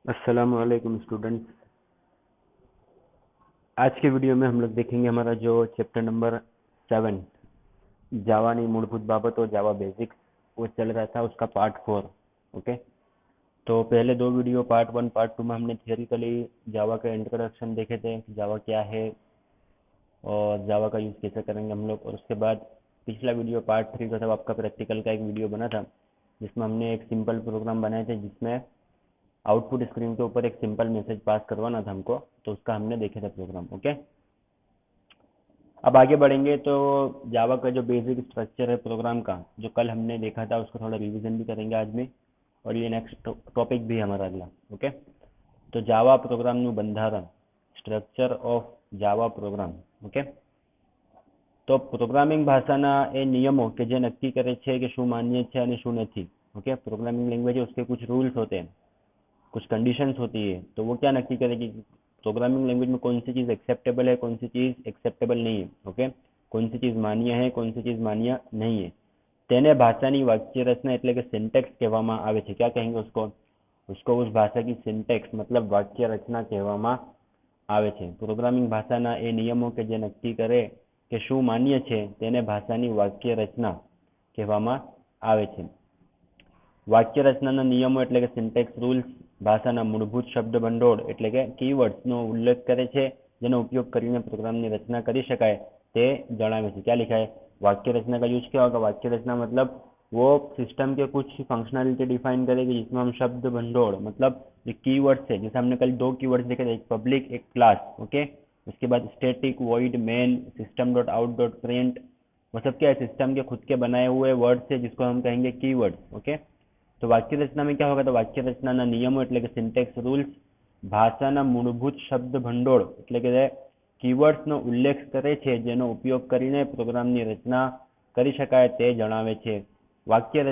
अस्सलामुअलैकुम स्टूडेंट्स। आज के वीडियो में हम लोग देखेंगे हमारा जो चैप्टर नंबर 7 जावानी मूलभूत बाबतों जावा बेसिक्स वो चल रहा था, उसका पार्ट 4। ओके, तो पहले दो वीडियो पार्ट 1 पार्ट 2 में हमने थियोरिकली जावा का इंट्रोडक्शन देखे थे, जावा क्या है और जावा का यूज़ कैसे करेंगे हम लोग। और उसके बाद पिछला वीडियो पार्ट 3 का था, आपका प्रैक्टिकल का एक वीडियो बना था जिसमें हमने एक सिंपल प्रोग्राम बनाए थे जिसमें आउटपुट स्क्रीन के ऊपर एक सिंपल मैसेज पास करवाना था हमको, तो उसका हमने देखे थे प्रोग्राम। ओके, अब आगे बढ़ेंगे तो जावा का जो बेसिक स्ट्रक्चर है प्रोग्राम का, जो कल हमने देखा था, उसका थोड़ा रिवीजन भी करेंगे आज में। और ये नेक्स्ट टॉपिक भी है हमारा अगला। ओके, तो जावा प्रोग्रामનું બંધારણ, structure of Java program. Okay, તો પ્રોગ્રામિંગ ભાષાના એ નિયમો કે જે નક્કી કરે છે કે શું માન્ય છે અને શું નથી। ओके, प्रोग्रामिंग लैंग्वेज है, उसके कुछ रूल्स होते हैं, कुछ कंडीशंस होती है, तो वो क्या नक्की करेगी प्रोग्रामिंग लैंग्वेज में कौन सी चीज़ एक्सेप्टेबल है, कौन सी चीज़ एक्सेप्टेबल नहीं है। ओके, कौन सी चीज़ मान्य है, कौन सी चीज़ मान्य नहीं है, તેને ભાષાની વાક્ય રચના એટલે કે સિન્ટેક્સ કહેવામાં આવે છે। क्या कहेंगे उसको? उसको उस भाषा की सिंटेक्स मतलब वाक्य रचना કહેવામાં આવે છે। પ્રોગ્રામિંગ ભાષાના એ નિયમો કે જે નક્કી કરે કે શું માન્ય છે તેને ભાષાની વાક્ય રચના કહેવામાં આવે છે। વાક્ય રચનાના નિયમો એટલે કે સિન્ટેક્સ રૂલ્સ ભાષાના મૂળભૂત શબ્દ ભંડોળ એટલે કે કીવર્ડ્સનો ઉલ્લેખ કરે છે, જેનો ઉપયોગ કરીને પ્રોગ્રામની रचना કરી શકાય તે જણાવે છે। क्या लिखा है? वाक्य रचना का यूज क्या होगा? वाक्य रचना मतलब वो सिस्टम के कुछ फंक्शनैलिटी डिफाइन करेगी जिसमें हम शब्द भंडोड़ मतलब जो कीवर्ड्स है, जैसे हमने कल दो कीवर्ड्स देखे थे, एक पब्लिक एक क्लास। ओके, उसके बाद static void main system dot out dot print, वो सब क्या है? सिस्टम के खुद के बनाए हुए वर्ड्स है जिसको हम कहेंगे कीवर्ड्स। ओके, तो वाक्य रचना में क्या होगा? तो वाक्य रचनाના નિયમો એટલે કે સિન્ટેક્સ રૂલ્સ ભાષાના મૂળભૂત શબ્દ ભંડોળ એટલે કે કીવર્ડ્સનો ઉલ્લેખ કરે છે, જેનો ઉપયોગ કરીને પ્રોગ્રામની રચના કરી શકાય તે જણાવે છે। વાક્ય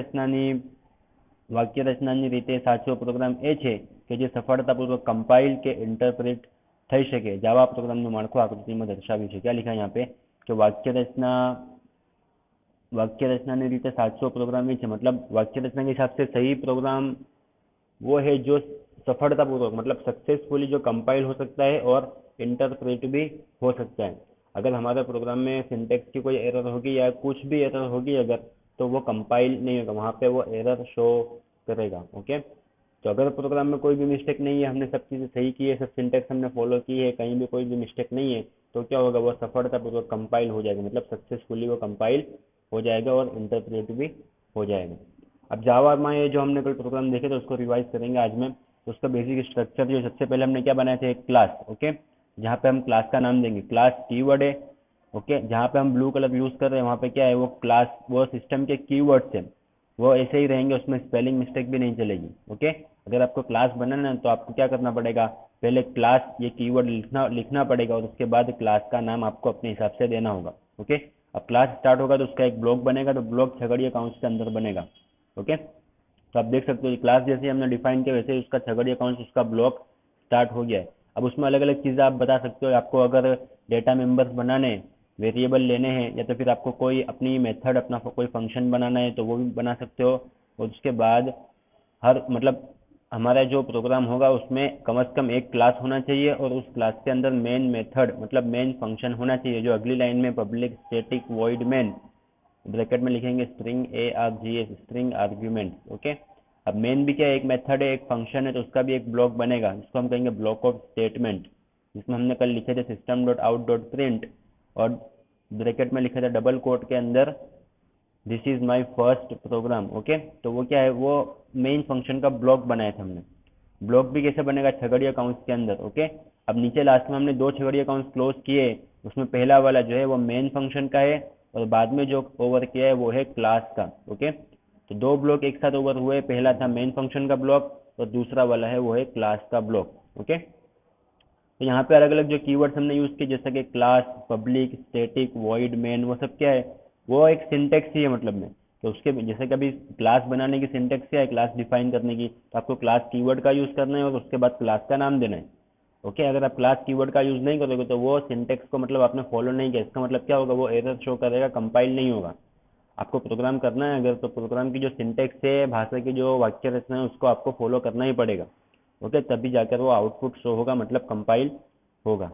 રચનાની રીતે સાચો પ્રોગ્રામ એ છે કે જે સફળતાપૂર્વક કમ્પાઇલ કે ઇન્ટરપ્રેટ થઈ શકે। જાવા પ્રોગ્રામનું માળખું આકૃતિમાં દર્શાવ્યું છે। क्या लिखा है यहाँ पे? कि वाक्य रचना ने रीते साचो प्रोग्राम ही मतलब वाक्य रचना के हिसाब से सही प्रोग्राम वो है जो सफलतापूर्वक मतलब सक्सेसफुली जो कंपाइल हो सकता है और इंटरप्रेट भी हो सकता है। अगर हमारे प्रोग्राम में सिंटेक्स की कोई एरर होगी या कुछ भी एरर होगी अगर, तो वो कंपाइल नहीं होगा, वहाँ पे वो एरर शो करेगा। ओके, तो अगर प्रोग्राम में कोई भी मिस्टेक नहीं है, हमने सब चीज़ें सही की है, सब सिंटेक्स हमने फॉलो की है, कहीं भी कोई भी मिस्टेक नहीं है, तो क्या होगा? वो सफलतापूर्वक कंपाइल हो जाएगा, मतलब सक्सेसफुली वो कंपाइल हो जाएगा और इंटरप्रेट भी हो जाएगा। अब जावा में ये जो हमने कल प्रोग्राम देखे थे उसको रिवाइज करेंगे आज में। तो उसका बेसिक स्ट्रक्चर जो सबसे पहले हमने क्या बनाया था? एक क्लास। ओके, जहाँ पे हम क्लास का नाम देंगे, क्लास कीवर्ड है। ओके, जहाँ पे हम ब्लू कलर यूज कर रहे हैं वहाँ पे क्या है? वो क्लास वो सिस्टम के कीवर्ड्स है, वो ऐसे ही रहेंगे, उसमें स्पेलिंग मिस्टेक भी नहीं चलेगी। ओके, अगर आपको क्लास बनाना है तो आपको क्या करना पड़ेगा? पहले क्लास ये कीवर्ड लिखना पड़ेगा और उसके बाद क्लास का नाम आपको अपने हिसाब से देना होगा। ओके, अब क्लास स्टार्ट होगा तो उसका एक ब्लॉक बनेगा, तो ब्लॉक छगड़िया काउंस के अंदर बनेगा। ओके, तो आप देख सकते हो क्लास जैसे हमने डिफाइन किया वैसे ही उसका छगड़िया काउंस उसका ब्लॉक स्टार्ट हो गया है। अब उसमें अलग अलग चीज़ें आप बता सकते हो, आपको अगर डेटा मेंबर्स बनाने वेरिएबल लेने हैं या तो फिर आपको कोई अपनी मेथड अपना कोई फंक्शन बनाना है तो वो भी बना सकते हो। और उसके बाद हर मतलब हमारा जो प्रोग्राम होगा उसमें कम से कम एक क्लास होना चाहिए और उस क्लास के अंदर मेन मेथड मतलब मेन फंक्शन होना चाहिए, जो अगली लाइन में public static void main bracket में लिखेंगे string ARGS string argument. Okay, अब मेन भी क्या है? एक मेथड है, एक फंक्शन है, तो उसका भी एक ब्लॉक बनेगा जिसको हम कहेंगे ब्लॉक ऑफ स्टेटमेंट, जिसमें हमने कल लिखे थे system dot out dot print और ब्रैकेट में लिखा था डबल कोट के अंदर this is my first program. Okay, तो वो क्या है? वो मेन फंक्शन का ब्लॉक बनाया था हमने। ब्लॉक भी कैसे बनेगा? छगड़िया काउंस के अंदर। ओके, अब नीचे लास्ट में हमने दो छगड़िया काउंस क्लोज किए, उसमें पहला वाला जो है वो मेन फंक्शन का है और बाद में जो ओवर किया है वो है क्लास का। ओके, तो दो ब्लॉक एक साथ ओवर हुए, पहला था मेन फंक्शन का ब्लॉक और दूसरा वाला है वो है क्लास का ब्लॉक। ओके, तो यहाँ पे अलग अलग जो कीवर्ड्स हमने यूज किए जैसे कि class public static void main, वो सब क्या है? वो एक सिंटेक्स ही है मतलब में। तो उसके जैसे कभी क्लास बनाने की सिंटेक्स क्या है? क्लास डिफाइन करने की, तो आपको क्लास कीवर्ड का यूज करना है और उसके बाद क्लास का नाम देना है। ओके, अगर आप क्लास कीवर्ड का यूज नहीं करोगे तो वो सिंटेक्स को मतलब आपने फॉलो नहीं किया, इसका मतलब क्या होगा? वो एरर शो करेगा, कंपाइल नहीं होगा। आपको प्रोग्राम करना है अगर, तो प्रोग्राम की जो सिंटेक्स है, भाषा की जो वाक्य रचना है, उसको आपको फॉलो करना ही पड़ेगा। ओके, तभी जाकर वो आउटपुट शो होगा, मतलब कंपाइल होगा।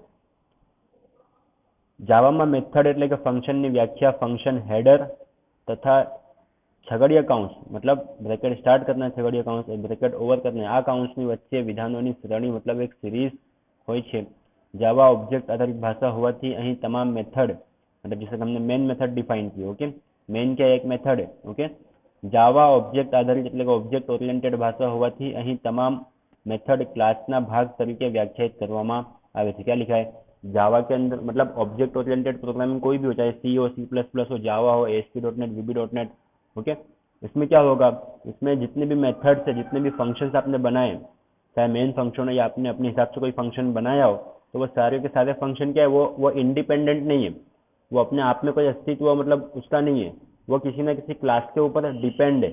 જાવામાં મેથડ એટલે કે ફંક્શનની વ્યાખ્યા ફંક્શન હેડર તથા છગડીયા કૌંસ, मतलब બ્રેકેટ સ્ટાર્ટ કરના છગડીયા કૌંસ બ્રેકેટ ઓવર કરને આ કૌંસની વચ્ચે વિધાનોની શ્રેણી मतलब એક સિરીઝ હોય છે। જાવા ઓબ્જેક્ટ આધારિત ભાષા હોવાથી અહીં તમામ મેથડ मतलब जैसे हमने मेन मेथड डिफाइन की, ओके, मेन क्या एक मेथड है, ओके। જાવા ઓબ્જેક્ટ આધારિત એટલે કે ઓબ્જેક્ટ ઓરિએન્ટેડ ભાષા હોવાથી અહીં તમામ मेथड क्लासना भाग तरीके व्याख्यायित કરવામાં આવે છે। क्या लिखा है? जावा के अंदर मतलब ऑब्जेक्ट ओरिएंटेड प्रोग्रामिंग कोई भी हो, चाहे सी हो, C++ हो, जावा हो, ASP.NET, VB.NET, ओके। इसमें क्या होगा, इसमें जितने भी मेथड्स है, जितने भी फंक्शंस आपने बनाए, चाहे मेन फंक्शन हो या आपने अपने हिसाब से कोई फंक्शन बनाया हो, तो वो सारे के सारे फंक्शन क्या है, वो इंडिपेंडेंट नहीं है, वो अपने आप में कोई अस्तित्व मतलब उसका नहीं है, वो किसी ना किसी क्लास के ऊपर डिपेंड है,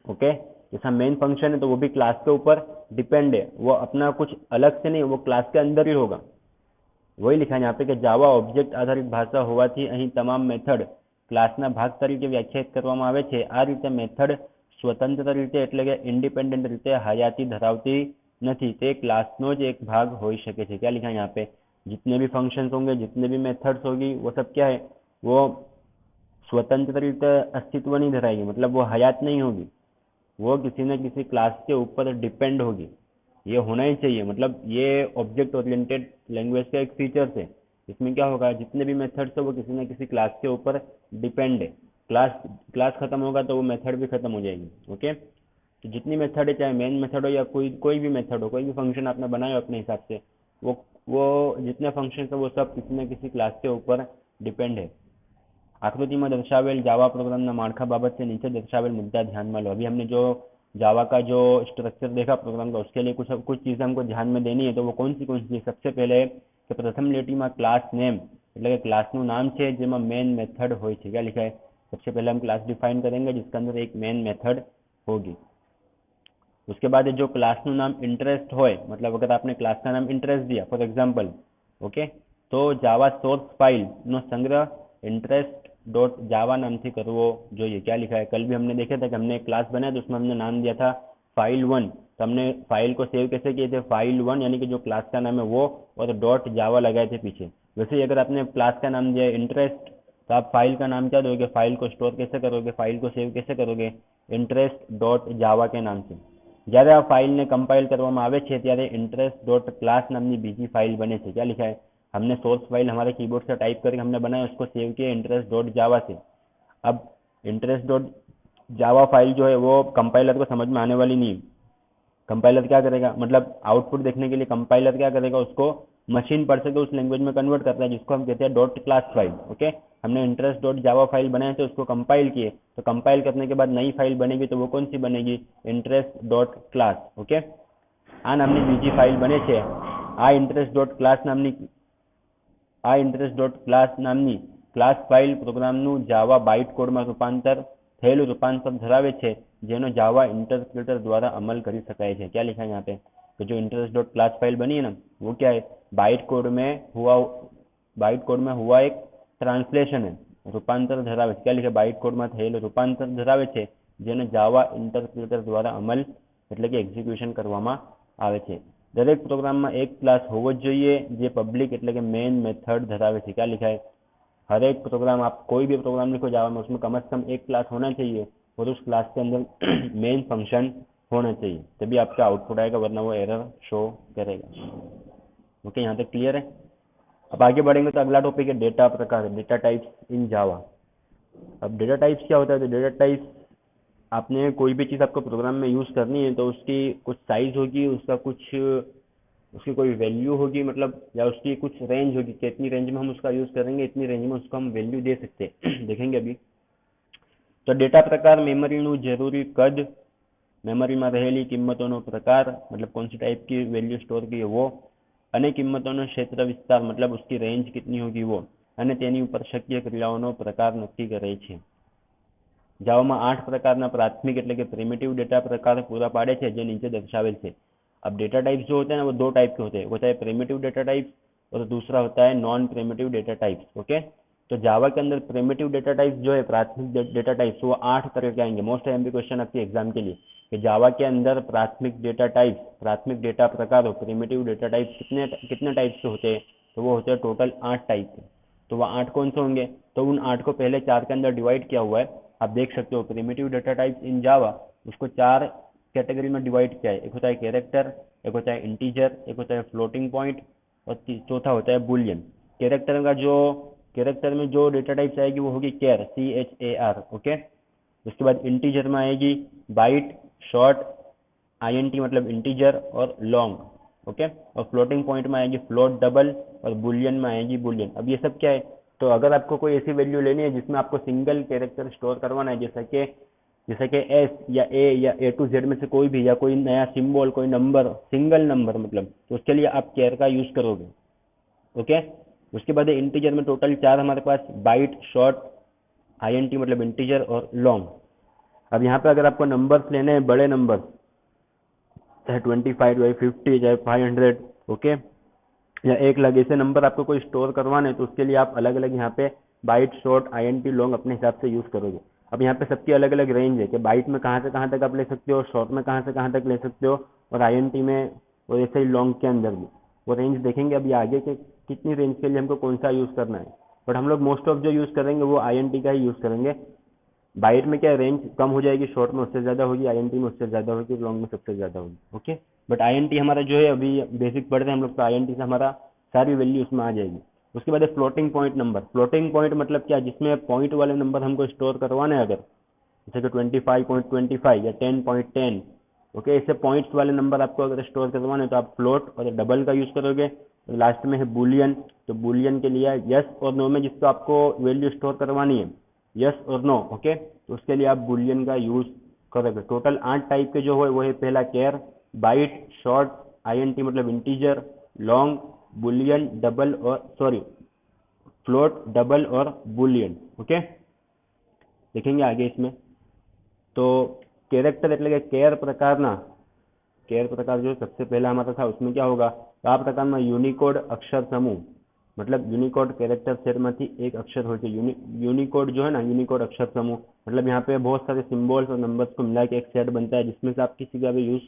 ओके। जैसा मेन फंक्शन है तो वो भी क्लास के ऊपर डिपेंड है, वो अपना कुछ अलग से नहीं, वो क्लास के अंदर ही होगा। वही लिखा है यहाँ पे कि જાવા ઓબ્જેક્ટ આધારિત ભાષા હોવાથી અહીં તમામ મેથડ ક્લાસના ભાગ તરીકે વ્યાખ્યાયિત કરવામાં આવે છે। આ રીતે મેથડ સ્વતંત્ર રીતે એટલે કે ઇન્ડિપેન્ડન્ટ રીતે હયાતી ધરાવતી નથી, તે ક્લાસનો જ એક ભાગ હોઈ શકે છે। क्या लिखा है यहाँ पे? जितने भी फंक्शंस होंगे, जितने भी मेथड्स होगी, वो सब क्या है, वो स्वतंत्र રીતે अस्तित्व नहीं धराएगी, मतलब वो हयात नहीं होगी, वो किसी न किसी क्लास के ऊपर डिपेंड होगी। ये होना ही चाहिए, मतलब ये ऑब्जेक्ट ओरिएंटेड लैंग्वेज का एक फीचर है। इसमें क्या होगा, जितने भी मेथड्स है वो किसी न किसी क्लास के ऊपर डिपेंड है। क्लास खत्म होगा तो वो मेथड भी खत्म हो जाएगी, ओके। तो जितनी मेथड है, चाहे मेन मेथड हो या कोई भी मेथड हो, कोई भी फंक्शन आपने बनाया अपने हिसाब से, वो जितने फंक्शन है वो सब किसी न किसी क्लास के ऊपर डिपेंड है। आकृति में दर्शावेल जावा प्रोग्राम माળખા बाबत से नीचे दर्शावेल मुद्दा ध्यान में लो। अभी हमने जो जावा का जो स्ट्रक्चर देखा प्रोग्राम का, उसके लिए कुछ चीज़ें हमको ध्यान में देनी है। तो वो कौन सी है? सबसे पहले कि प्रथम લીટી में क्लास नेम એટલે કે ક્લાસનું નામ છે જેમાં મેન મેથડ હોય છે। क्या लिखा है? सबसे पहले हम क्लास डिफाइन करेंगे जिसके अंदर एक मेन मेथड होगी। उसके बाद जो क्लासનું नाम इंटरेस्ट होय, मतलब अगर आपने क्लास का नाम इंटरेस्ट दिया फॉर एग्जाम्पल, ओके, तो जावा सोर्स फाइल नो संग्रह इंटरेस्ट डॉट जावा नाम से करवो જોઈએ। क्या लिखा है? कल भी हमने देखा था कि हमने एक क्लास बनाया तो उसमें हमने नाम दिया था file1, तो हमने फाइल को सेव कैसे किए थे, file1 यानी कि जो क्लास का नाम है वो, और डॉट जावा लगाए थे पीछे। वैसे ही अगर आपने क्लास का नाम दिया इंटरेस्ट, तो आप फाइल का नाम क्या दोगे, फाइल को स्टोर कैसे करोगे, फाइल को सेव कैसे करोगे, इंटरेस्ट डॉट जावा के नाम से। જ્યારે આ ફાઇલને કમ્પાઇલ કરવામાં આવે છે ત્યારે इंटरेस्ट डॉट क्लास नामनी बीजी फाइल बने છે। क्या लिखा है? हमने सोर्स फाइल हमारे कीबोर्ड से टाइप करके हमने बनाया, उसको सेव किया इंटरेस्ट डॉट जावा से। अब इंटरेस्ट डॉट जावा फाइल जो है वो कंपाइलर को समझ में आने वाली नहीं है। कंपाइलर क्या करेगा, मतलब आउटपुट देखने के लिए कंपाइलर क्या करेगा, उसको मशीन पर से तो उस लैंग्वेज में कन्वर्ट करता है जिसको हम कहते हैं डॉट क्लास फाइल, ओके। हमने इंटरेस्ट डॉट जावा फाइल बनाए थे, उसको कंपाइल किए, तो कंपाइल करने के बाद नई फाइल बनेगी, तो वो कौन सी बनेगी, इंटरेस्ट डॉट क्लास, ओके। आ नामनी बीजी फाइल बने छे। आ इंटरेस्ट डॉट क्लास नामनी क्लास फाइल प्रोग्रामનું જાવા બાઇટ કોડમાં રૂપાંતર ધરાવે છે, જેનો જાવા इंटरप्रेटर द्वारा अमल કરી શકાય છે। क्या लिखा है यहाँ पे? तो जो इंटरेस्ट डॉट क्लास फाइल बनी है ना, वो क्या है, बाइट कोड में हुआ एक ट्रांसलेशन है, रूपांतर धरावे છે। क्या लिखा? बाइट कोड में થયેલું રૂપાંતર ધરાવે છે, જેને જાવા इंटरप्रेटर द्वारा अमल એટલે કે એક્ઝિક્યુશન કરવામાં આવે છે। દરેક પ્રોગ્રામમાં એક ક્લાસ હોવો જ જોઈએ જે પબ્લિક એટલે કે મેન મેથડ ધરાવે છે। क्या लिखा है? हर एक प्रोग्राम, आप कोई भी प्रोग्राम लिखो जावा में, उसमें कम से कम एक क्लास होना चाहिए और उस क्लास के अंदर मेन फंक्शन होना चाहिए, तभी आपका आउटपुट आएगा, वरना वो एरर शो करेगा। ओके, यहाँ तक क्लियर है? अब आगे बढ़ेंगे तो अगला टॉपिक है डेटा प्रकार, डेटा टाइप्स इन जावा। अब डेटा टाइप्स क्या होता है? तो डेटा टाइप्स, आपने कोई भी चीज़ आपको प्रोग्राम में यूज़ करनी है तो उसकी कुछ साइज होगी, उसकी कोई वैल्यू होगी, मतलब या उसकी कुछ रेंज होगी कि इतनी रेंज में हम उसका यूज़ करेंगे, इतनी रेंज में उसको हम वैल्यू दे सकते हैं। देखेंगे अभी। तो डेटा प्रकार मेमरीનું જરૂરી કદ, मेमरीમાં રહેલી કિંમતોનો પ્રકાર, मतलब कौन सी टाइप की वैल्यू स्टोर की है वो, અને કિંમતોનો ક્ષેત્ર વિસ્તાર, मतलब उसकी रेंज कितनी होगी वो, અને તેની ઉપર શક્ય ક્રિયાઓનો પ્રકાર નક્કી કરે છે। જાવામાં 8 પ્રકારના પ્રાથમિક એટલે કે પ્રિમિટિવ डेटा प्रकार पूरा पाड़े છે, જે નીચે દર્શાવેલ છે। अब डेटा टाइप्स जो होते हैं ना, वो दो टाइप के होते हैं, वो होता है प्रिमिटिव डेटा टाइप्स और दूसरा होता है non primitive data types, okay. तो जावा के अंदर प्रिमिटिव डेटा टाइप जो है, प्राथमिक डेटा टाइप्स, वो 8 तरह के आएंगे। मोस्ट एमपी क्वेश्चन आपके एग्जाम के लिए कि जावा के अंदर प्राथमिक डेटा टाइप्स, प्राथमिक डेटा प्रकार हो, प्रिमिटिव डेटा टाइप्स कितने कितने टाइप से होते हैं, तो वो होते हैं टोटल 8 टाइप के। तो वो 8 कौन से होंगे, तो उन 8 को पहले 4 के अंदर डिवाइड किया हुआ है, आप देख सकते हो। प्रिमिटिव डेटा टाइप्स इन जावा, उसको 4 कैटेगरी में डिवाइड किया है। एक होता है कैरेक्टर, एक होता है इंटीजर, एक होता है फ्लोटिंग पॉइंट, और चौथा होता है बुलियन। कैरेक्टर में जो डेटा टाइप्स आएगी वो होगी कैर, CHAR, ओके। उसके बाद इंटीजर में आएगी बाइट, शॉर्ट, INT मतलब इंटीजर, और लॉन्ग, ओके। और फ्लोटिंग पॉइंट में आएगी फ्लोट, डबल, और बुलियन में आएगी बुलियन। अब ये सब क्या है, तो अगर आपको कोई ऐसी वैल्यू लेनी है जिसमें आपको सिंगल कैरेक्टर स्टोर करवाना है, जैसे कि एस या ए या A to Z में से कोई भी, या कोई नया सिंबल, कोई नंबर, सिंगल नंबर मतलब, तो उसके लिए आप कैर का यूज करोगे, ओके। उसके बाद इंटीजर में टोटल 4 हमारे पास, बाइट, शॉर्ट, INT मतलब इंटीजर, और लॉन्ग। अब यहाँ पे अगर आपको नंबर्स लेने हैं, बड़े नंबर, चाहे 25, चाहे 50, चाहे 500, ओके, या 1 लाख, ऐसे नंबर आपको कोई स्टोर करवाने हैं, तो उसके लिए आप अलग अलग यहाँ पे बाइट, शॉर्ट, INT, लॉन्ग अपने हिसाब से यूज करोगे। अब यहाँ पे सबकी अलग अलग रेंज है कि बाइट में कहाँ से कहाँ तक आप ले सकते हो, शॉर्ट में कहाँ से कहाँ तक ले सकते हो, और INT में, और ऐसे ही लॉन्ग के अंदर भी वो रेंज देखेंगे अभी आगे के कितनी रेंज के लिए हमको कौन सा यूज करना है। बट हम लोग मोस्ट ऑफ जो यूज करेंगे वो INT का ही यूज करेंगे। बाइट में क्या रेंज कम हो जाएगी, शॉर्ट में उससे ज्यादा होगी, INT में उससे ज्यादा होगी, लॉन्ग में सबसे ज्यादा होगी, ओके। बट INT हमारा जो है, अभी बेसिक पढ़ रहे हैं हम लोग, तो INT से हमारा सारी वैल्यू उसमें आ जाएगी। उसके बाद है floating point number. Floating point मतलब क्या, जिसमें पॉइंट वाले नंबर हमको स्टोर करवाना है, अगर जैसे कि 25.25 या 10.10, ओके, ऐसे पॉइंट्स वाले नंबर आपको अगर स्टोर करवाना है तो आप फ्लोट और डबल का यूज करोगे। लास्ट में है बुलियन, तो बुलियन के लिए यस और नो में जिसको आपको वैल्यू स्टोर करवानी है, यस और नो, ओके, तो उसके लिए आप बुलियन का यूज करोगे। टोटल 8 टाइप के जो है वो है, पहला कैर, बाइट, शॉर्ट, INT मतलब इंटीजर, लॉन्ग, बुलियन, डबल, और सॉरी फ्लोट, डबल और बुलियन, ओके। देखेंगे आगे इसमें। तो कैरेक्टर એટલે કે केयर प्रकार जो सबसे पहला हमारा था, उसमें क्या होगा, तो आ प्रकार में यूनिकोड अक्षर समूह, मतलब यूनिकोड कैरेक्टर सेट में एक अक्षर हो, यूनिकोड जो है ना, यूनिकोड अक्षर समूह, मतलब यहाँ पे बहुत सारे सिंबल्स और नंबर्स को मिला के एक सेट बनता है, जिसमें से आप किसी का भी यूज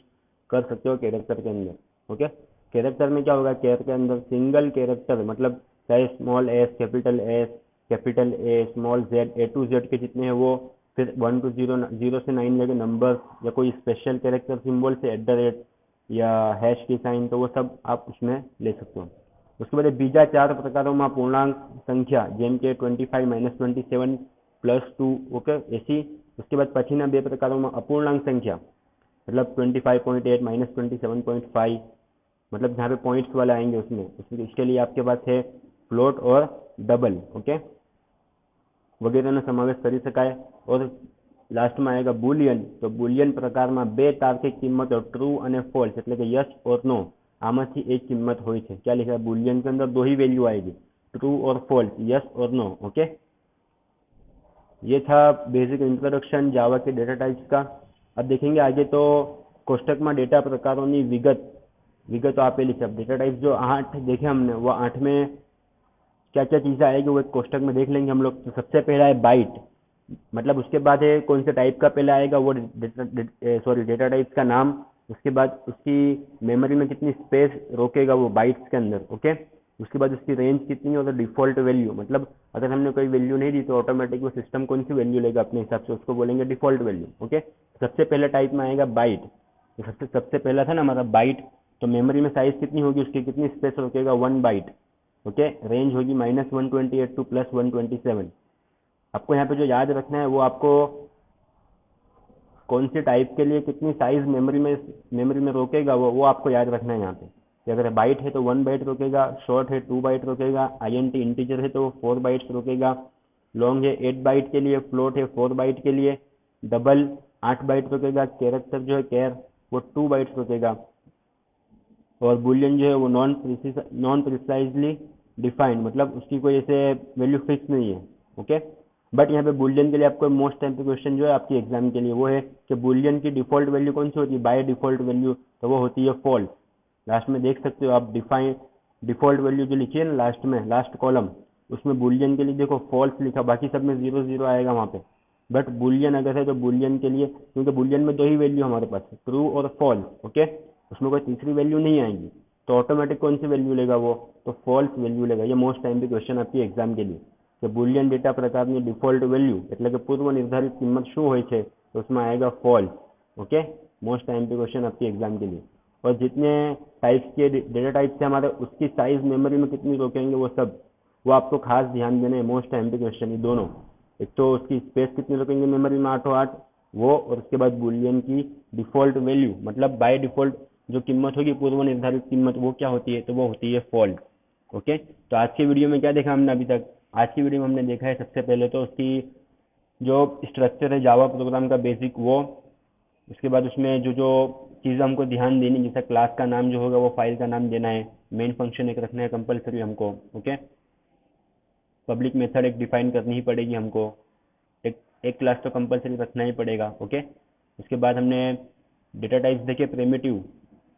कर सकते हो कैरेक्टर के अंदर, ओके। कैरेक्टर में क्या होगा, कैर के अंदर सिंगल कैरेक्टर, मतलब चाहे small S, capital A, small Z, A to Z के जितने हैं वो, फिर 1 to 0, 0 से 9 लगे नंबर, या कोई स्पेशल कैरेक्टर सिंबल से @ या हैश की साइन, तो वो सब आप उसमें ले सकते हो। उसके बाद बीजा 4 प्रकारों में पूर्णांक संख्या, જેમ કે 25 - 27 +2, ओके, ऐसी। उसके बाद पछीना 2 प्रकारों में अपूर्णांक संख्या, मतलब 25.8 - 27.5, मतलब जहाँ पे पॉइंट्स वाले आएंगे उसमें इसके लिए आपके पास है फ्लोट और डबल, ओके, वगैरहનો સમાવેશ કરી શકાય। और लास्ट में आएगा बुलियन, तो बुलियन प्रकार में 2 तार्किक किंमतों ट्रू और फॉल्स, એટલે કે यस और नो, આમાંથી एक किंमत હોય છે। क्या लिखा है, बुलियन के अंदर 2 ही वैल्यू आएगी, ट्रू और फॉल्स, यस और नो, ओके। ये था बेसिक इंट्रोडक्शन जावा के डेटा टाइप्स का। अब देखेंगे आगे, तो कोष्टक में डेटा प्रकारों की विगत आपेली है। डेटा टाइप्स जो 8 देखे हमने, वो 8 में क्या क्या चीजें आएगी वो एक कोष्टक में देख लेंगे हम लोग। तो सबसे पहला है बाइट, मतलब उसके बाद है कौन से टाइप का पहले आएगा वो डेटा टाइप्स का नाम, उसके बाद उसकी मेमोरी में कितनी स्पेस रोकेगा वो बाइट्स के अंदर, ओके। उसके बाद उसकी रेंज कितनी है, और डिफॉल्ट वैल्यू, मतलब अगर हमने कोई वैल्यू नहीं दी तो ऑटोमेटिक वो सिस्टम कौन सी वैल्यू लेगा अपने हिसाब से, उसको बोलेंगे डिफॉल्ट वैल्यू, ओके। सबसे पहले टाइप में आएगा बाइट, तो सबसे पहला था ना हमारा बाइट, तो मेमोरी में साइज कितनी होगी उसकी, कितनी स्पेस रोकेगा, 1 बाइट, ओके। रेंज होगी -128 to +127। आपको यहाँ पे जो याद रखना है वो आपको कौन सी टाइप के लिए कितनी साइज मेमोरी में रोकेगा वो आपको याद रखना है यहाँ पे। कि अगर बाइट है तो 1 बाइट रोकेगा, शॉर्ट है 2 बाइट रोकेगा, INT इंटीजर है तो 4 बाइट्स रोकेगा, लॉन्ग है 8 बाइट के लिए, फ्लोट है 4 बाइट के लिए, डबल 8 बाइट रोकेगा, कैरेक्टर जो है कैर वो 2 बाइट्स रोकेगा, और बुलियन जो है वो नॉन प्रिसाइजली डिफाइंड, मतलब उसकी कोई ऐसे वैल्यू फिक्स नहीं है, ओके। बट यहाँ पे बुलियन के लिए आपको मोस्ट टाइम पे क्वेश्चन जो है आपकी एग्जाम के लिए वो है कि बुलियन की डिफॉल्ट वैल्यू कौन सी होती है, बाय डिफॉल्ट वैल्यू, तो वो होती है फॉल्स। लास्ट में देख सकते हो आप, डिफॉल्ट वैल्यू जो लिखी है ना लास्ट में, लास्ट कॉलम, उसमें बुलियन के लिए देखो फॉल्स लिखा, बाकी सब में 0 0 आएगा वहाँ पे, बट बुलियन अगर है तो बुलियन के लिए, क्योंकि बुलियन में दो ही वैल्यू हमारे पास है, ट्रू और फॉल्स, ओके, उसमें कोई तीसरी वैल्यू नहीं आएगी, तो ऑटोमेटिक कौन सी वैल्यू लेगा वो, तो फॉल्स वैल्यू लेगा। ये मोस्ट टाइम पे क्वेश्चन आपकी एग्जाम के लिए કે બુલિયન ડેટા પ્રકારની ડિફોલ્ટ વેલ્યુ એટલે કે પૂર્વ નિર્ધારિત કિંમત શું હોય છે, तो उसमें आएगा फॉल्स, ओके। मोस्ट टाइम पे क्वेश्चन आपके एग्जाम के लिए। और जितने टाइप्स के डेटा टाइप्स है हमारे, उसकी साइज मेमोरी में कितनी रोकेंगे वो सब, वो आपको खास ध्यान देना है। मोस्ट टाइम पे क्वेश्चन ये दोनों, एक तो उसकी स्पेस कितनी रोकेंगे मेमोरी में 8 वो, और उसके बाद बुलियन की डिफॉल्ट वैल्यू मतलब बाय डिफॉल्ट जो कीमत होगी पूर्व निर्धारित कीमत, वो क्या होती है, तो वो होती है फॉल्ट, ओके। तो आज की वीडियो में क्या देखा हमने अभी तक, आज की वीडियो में हमने देखा है सबसे पहले तो उसकी जो स्ट्रक्चर है जावा प्रोग्राम का बेसिक वो, उसके बाद उसमें जो जो चीज़ें हमको ध्यान देनी, जैसा क्लास का नाम जो होगा वो फाइल का नाम देना है, मेन फंक्शन एक रखना है कंपलसरी हमको, ओके। पब्लिक मेथड एक डिफाइन करनी ही पड़ेगी हमको, एक क्लास तो कंपलसरी रखना ही पड़ेगा, ओके। उसके बाद हमने डेटा टाइप्स देखे प्रिमिटिव,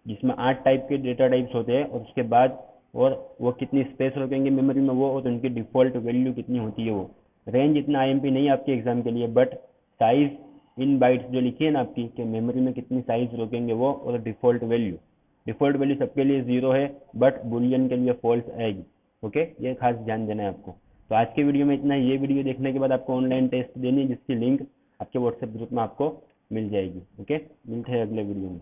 जिसमें 8 टाइप के डेटा टाइप्स होते हैं, और उसके बाद और वो कितनी स्पेस रखेंगे मेमोरी में वो, और उनकी डिफ़ॉल्ट वैल्यू कितनी होती है वो। रेंज इतना आईएमपी नहीं आपके एग्जाम के लिए, बट साइज इन बाइट्स जो लिखी है ना आपकी कि मेमोरी में कितनी साइज रोकेंगे वो, और डिफ़ॉल्ट वैल्यू सबके लिए 0 है, बट बुलियन के लिए फॉल्स आएगी, ओके। ये खास ध्यान देना है आपको। तो आज के वीडियो में इतना ही। ये वीडियो देखने के बाद आपको ऑनलाइन टेस्ट देनी है, जिसकी लिंक आपके व्हाट्सएप ग्रुप में आपको मिल जाएगी, ओके। मिलते हैं अगले वीडियो में।